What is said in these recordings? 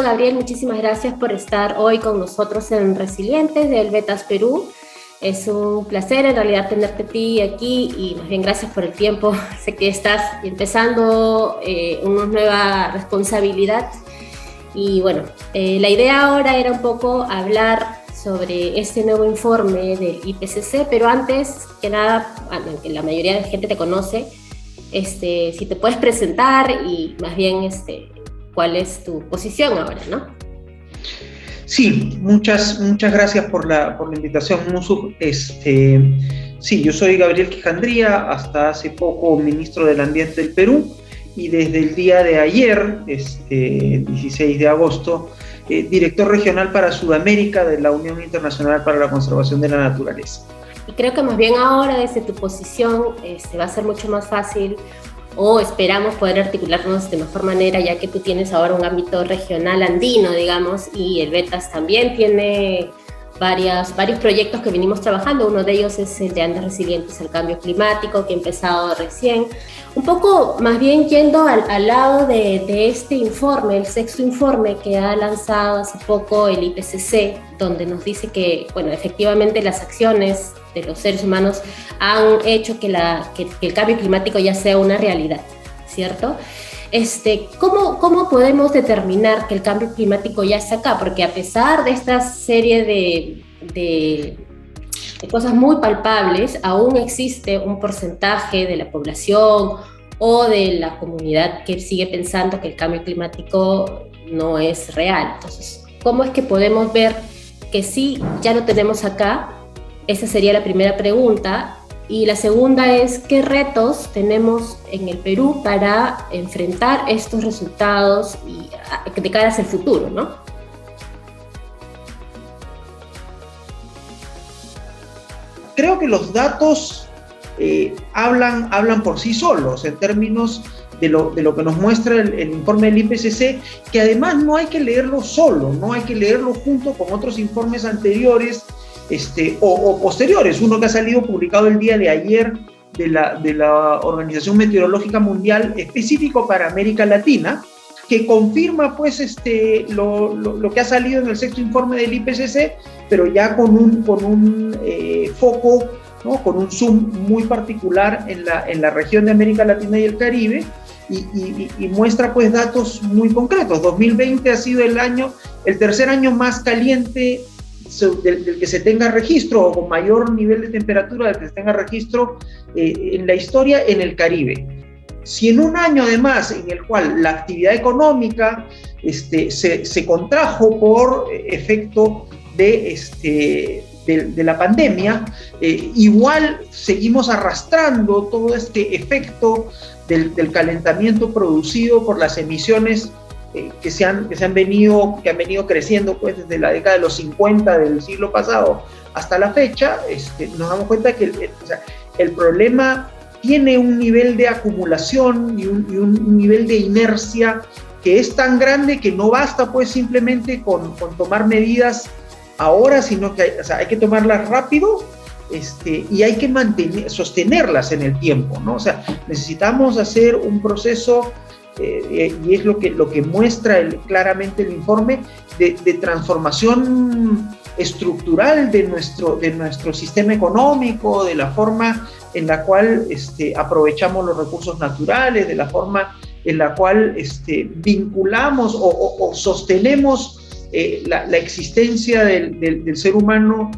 Bueno, Gabriel, muchísimas gracias por estar hoy con nosotros en Resilientes del Vetas Perú. Es un placer en realidad tenerte a ti aquí y más bien gracias por el tiempo. Sé que estás empezando una nueva responsabilidad y bueno, la idea ahora era un poco hablar sobre este nuevo informe del IPCC, pero antes que nada, que la mayoría de la gente te conoce, si te puedes presentar y más bien cuál es tu posición ahora, ¿no? Sí, muchas gracias por la invitación, Musu. Sí, yo soy Gabriel Quijandría, hasta hace poco ministro del Ambiente del Perú, y desde el día de ayer, 16 de agosto, director regional para Sudamérica de la Unión Internacional para la Conservación de la Naturaleza. Y creo que más bien ahora desde tu posición va a ser mucho más fácil, o esperamos poder articularnos de mejor manera, ya que tú tienes ahora un ámbito regional andino, digamos, y el Vetas también tiene varios proyectos que venimos trabajando. Uno de ellos es el de Andes Resilientes al Cambio Climático, que ha empezado recién. Un poco más bien yendo al lado de este informe, el sexto informe que ha lanzado hace poco el IPCC, donde nos dice que, bueno, efectivamente las acciones de los seres humanos han hecho que el cambio climático ya sea una realidad, ¿cierto? ¿Cómo podemos determinar que el cambio climático ya está acá? Porque a pesar de esta serie de cosas muy palpables, aún existe un porcentaje de la población o de la comunidad que sigue pensando que el cambio climático no es real. Entonces, ¿cómo es que podemos ver que sí, ya lo tenemos acá? Esa sería la primera pregunta. Y la segunda es, ¿qué retos tenemos en el Perú para enfrentar estos resultados y de cara hacia el futuro, ¿no? Creo que los datos hablan por sí solos en términos de lo que nos muestra el informe del IPCC, que además no hay que leerlo solo, no hay que leerlo junto con otros informes anteriores o posteriores. Uno que ha salido publicado el día de ayer de la Organización Meteorológica Mundial, específico para América Latina, que confirma pues lo que ha salido en el sexto informe del IPCC, pero ya con un foco, ¿no? Con un zoom muy particular en la región de América Latina y el Caribe, y muestra pues datos muy concretos. 2020 ha sido el tercer año más caliente del que se tenga registro, o con mayor nivel de temperatura del que se tenga registro en la historia en el Caribe. Si en un año además en el cual la actividad económica se contrajo por efecto de la pandemia, igual seguimos arrastrando todo este efecto del calentamiento producido por las emisiones que han venido creciendo pues desde la década de los 50 del siglo pasado hasta la fecha. Nos damos cuenta que el problema tiene un nivel de acumulación y un nivel de inercia que es tan grande que no basta pues simplemente con tomar medidas ahora, sino que hay que tomarlas rápido, y hay que sostenerlas en el tiempo, ¿no? O sea, necesitamos hacer un proceso, y es lo que muestra claramente el informe, de transformación estructural de nuestro sistema económico, de la forma en la cual aprovechamos los recursos naturales, de la forma en la cual vinculamos o sostenemos la existencia del ser humano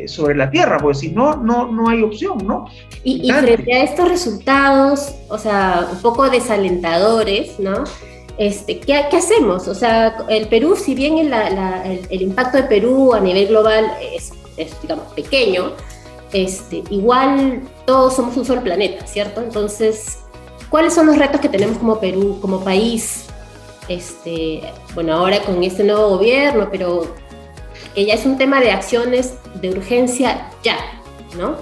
sobre la Tierra, porque si no, no hay opción, ¿no? Y frente a estos resultados, o sea, un poco desalentadores, ¿no? ¿Qué hacemos? O sea, el Perú, si bien el impacto de Perú a nivel global es digamos, pequeño, igual todos somos un solo planeta, ¿cierto? Entonces, ¿cuáles son los retos que tenemos como Perú, como país? Bueno, ahora con este nuevo gobierno, pero que ya es un tema de acciones de urgencia ya, ¿no?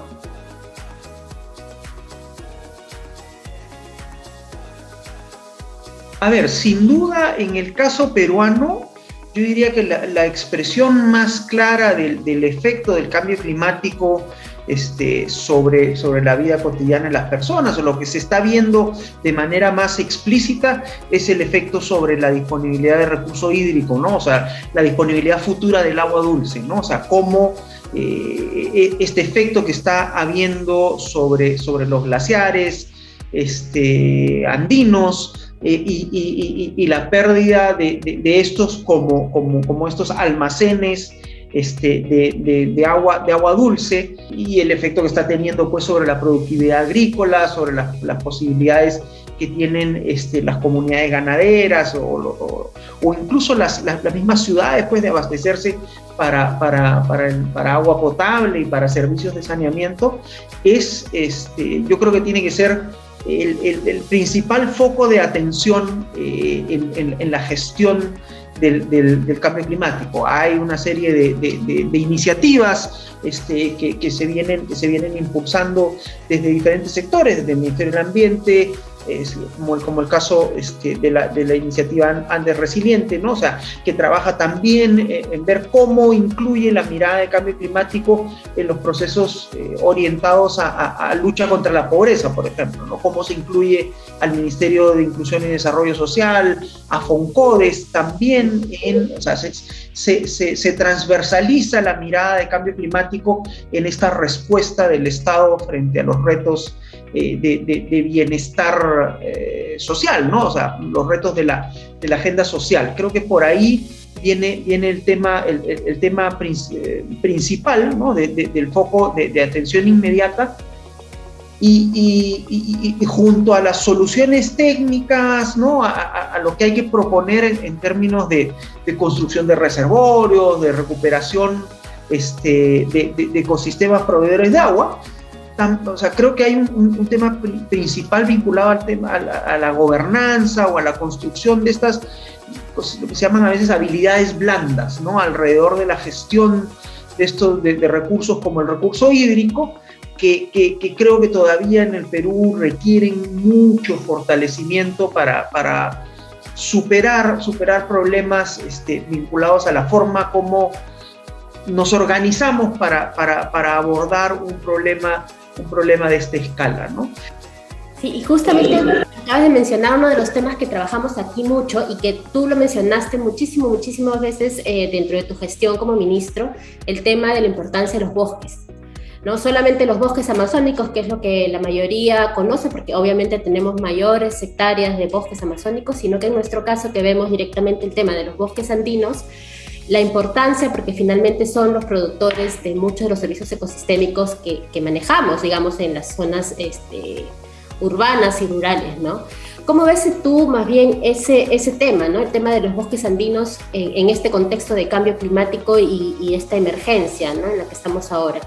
A ver, sin duda, en el caso peruano, yo diría que la expresión más clara del efecto del cambio climático sobre la vida cotidiana de las personas, o lo que se está viendo de manera más explícita es el efecto sobre la disponibilidad de recurso hídrico, ¿no? O sea, la disponibilidad futura del agua dulce, ¿no? O sea, cómo este efecto que está habiendo sobre los glaciares andinos, y la pérdida de estos como estos almacenes de agua dulce, y el efecto que está teniendo pues sobre la productividad agrícola, sobre las posibilidades que tienen las comunidades ganaderas o incluso las mismas ciudades pues de abastecerse para agua potable y para servicios de saneamiento. Yo creo que tiene que ser el principal foco de atención en la gestión del cambio climático. Hay una serie de iniciativas que se vienen impulsando desde diferentes sectores, desde el Ministerio del Ambiente, como el caso de la iniciativa Andes Resiliente, ¿no? O sea, que trabaja también en ver cómo incluye la mirada de cambio climático en los procesos orientados a lucha contra la pobreza, por ejemplo, ¿no? Cómo se incluye al Ministerio de Inclusión y Desarrollo Social, a FONCODES también, o sea, se transversaliza la mirada de cambio climático en esta respuesta del Estado frente a los retos de bienestar social, ¿no? O sea, los retos de la agenda social. Creo que por ahí viene el tema principal, ¿no? Del foco de atención inmediata, y junto a las soluciones técnicas, ¿no? A lo que hay que proponer en términos de construcción de reservorios, de recuperación de ecosistemas proveedores de agua. O sea, creo que hay un tema principal vinculado al tema, a la gobernanza o a la construcción de estas, pues, lo que se llaman a veces habilidades blandas, ¿no? Alrededor de la gestión de estos de recursos como el recurso hídrico, que creo que todavía en el Perú requieren mucho fortalecimiento para superar problemas vinculados a la forma como nos organizamos para abordar un problema de esta escala, ¿no? Sí, y justamente acabas de mencionar uno de los temas que trabajamos aquí mucho y que tú lo mencionaste muchísimas veces dentro de tu gestión como ministro, el tema de la importancia de los bosques. No solamente los bosques amazónicos, que es lo que la mayoría conoce, porque obviamente tenemos mayores hectáreas de bosques amazónicos, sino que en nuestro caso que vemos directamente el tema de los bosques andinos, la importancia, porque finalmente son los productores de muchos de los servicios ecosistémicos que manejamos, digamos, en las zonas urbanas y rurales, ¿no? ¿Cómo ves tú más bien ese tema, ¿no? El tema de los bosques andinos en este contexto de cambio climático y esta emergencia, ¿no? En la que estamos ahora.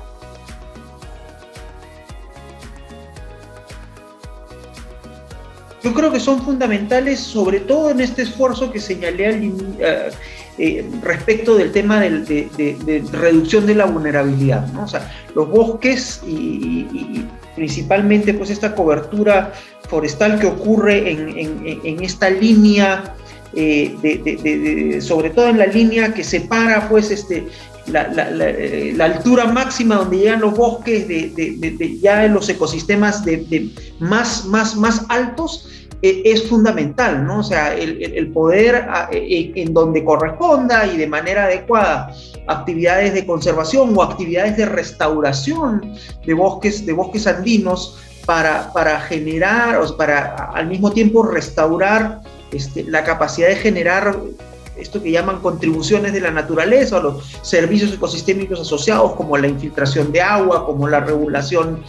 Yo creo que son fundamentales, sobre todo en este esfuerzo que señalé respecto del tema de reducción de la vulnerabilidad, ¿no? O sea, los bosques y principalmente pues esta cobertura forestal que ocurre en esta línea, sobre todo en la línea que separa pues la altura máxima donde llegan los bosques ya en los ecosistemas más altos, es fundamental, ¿no? O sea, el poder en donde corresponda y de manera adecuada actividades de conservación o actividades de restauración de bosques andinos para generar, o para al mismo tiempo restaurar la capacidad de generar esto que llaman contribuciones de la naturaleza, o los servicios ecosistémicos asociados, como la infiltración de agua, como la regulación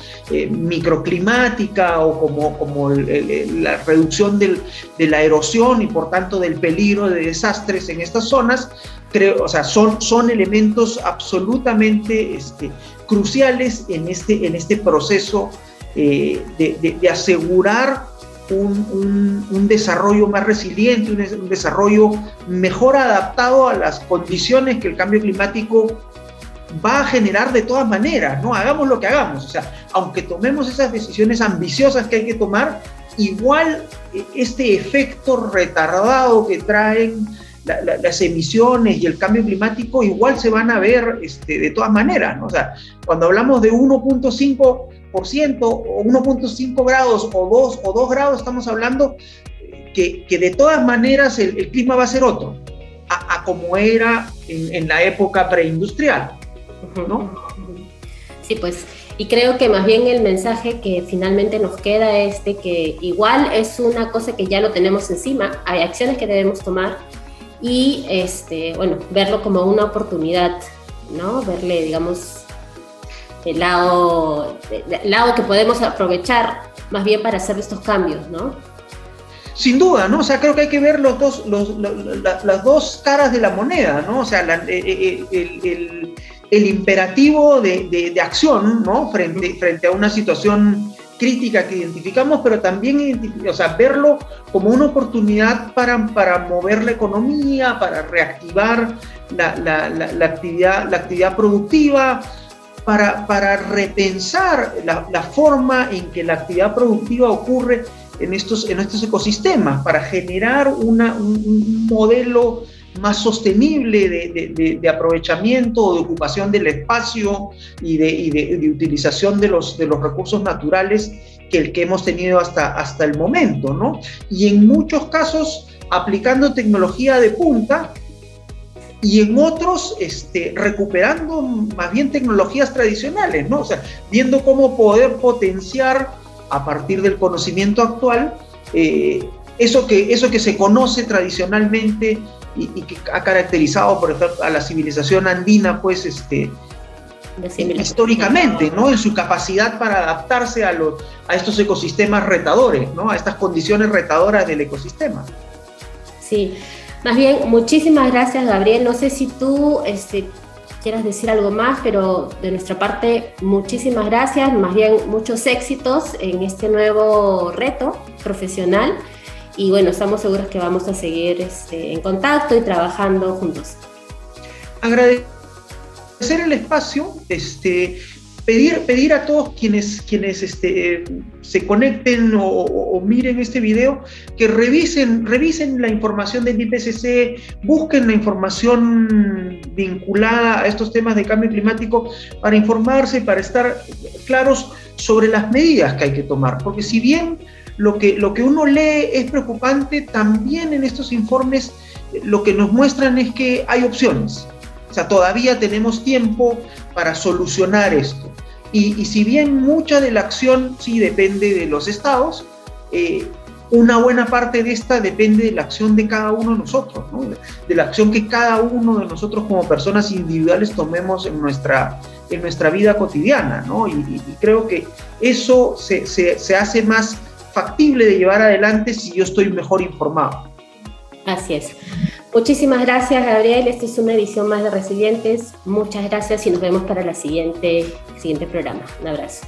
microclimática, o como la reducción de la erosión y por tanto del peligro de desastres en estas zonas. Creo, o sea, son elementos absolutamente cruciales en este proceso de asegurar un desarrollo más resiliente, un desarrollo mejor adaptado a las condiciones que el cambio climático va a generar de todas maneras, ¿no? Hagamos lo que hagamos, o sea, aunque tomemos esas decisiones ambiciosas que hay que tomar, igual este efecto retardado que traen las emisiones y el cambio climático igual se van a ver de todas maneras, ¿no? O sea, cuando hablamos de 1.5% o 1.5 grados o 2 grados, estamos hablando que de todas maneras el clima va a ser otro, a como era en la época preindustrial, ¿no? Sí, pues, y creo que más bien el mensaje que finalmente nos queda es de que igual es una cosa que ya lo tenemos encima, hay acciones que debemos tomar y, bueno, verlo como una oportunidad, ¿no? Verle, digamos, el lado que podemos aprovechar más bien para hacer estos cambios, ¿no? Sin duda, ¿no? O sea, creo que hay que ver las dos caras de la moneda, ¿no? O sea, el imperativo de acción, ¿no? Frente a una situación crítica que identificamos, pero también, o sea, verlo como una oportunidad para mover la economía, para reactivar la actividad productiva, para repensar la forma en que la actividad productiva ocurre en estos ecosistemas, para generar un modelo más sostenible de aprovechamiento o de ocupación del espacio y de utilización de los recursos naturales que el que hemos tenido hasta el momento, ¿no? Y en muchos casos aplicando tecnología de punta y en otros recuperando más bien tecnologías tradicionales, ¿no? O sea, viendo cómo poder potenciar a partir del conocimiento actual eso que se conoce tradicionalmente y que ha caracterizado, por ejemplo, a la civilización andina, pues, históricamente, ¿no? En su capacidad para adaptarse a estos ecosistemas retadores, ¿no? A estas condiciones retadoras del ecosistema. Sí, más bien, muchísimas gracias, Gabriel. No sé si tú quieras decir algo más, pero de nuestra parte, muchísimas gracias. Más bien, muchos éxitos en este nuevo reto profesional. Y bueno, estamos seguros que vamos a seguir en contacto y trabajando juntos. Agradecer el espacio, pedir a todos quienes se conecten o miren este video, que revisen la información del IPCC, busquen la información vinculada a estos temas de cambio climático para informarse, para estar claros sobre las medidas que hay que tomar, porque si bien lo que uno lee es preocupante, también en estos informes lo que nos muestran es que hay opciones. O sea, todavía tenemos tiempo para solucionar esto. Y si bien mucha de la acción sí depende de los estados, una buena parte de esta depende de la acción de cada uno de nosotros, ¿no? De la acción que cada uno de nosotros como personas individuales tomemos en nuestra vida cotidiana, ¿no? Y creo que eso se hace más factible de llevar adelante si yo estoy mejor informado. Así es. Muchísimas gracias, Gabriel. Esta es una edición más de Resilientes. Muchas gracias y nos vemos para el siguiente programa. Un abrazo.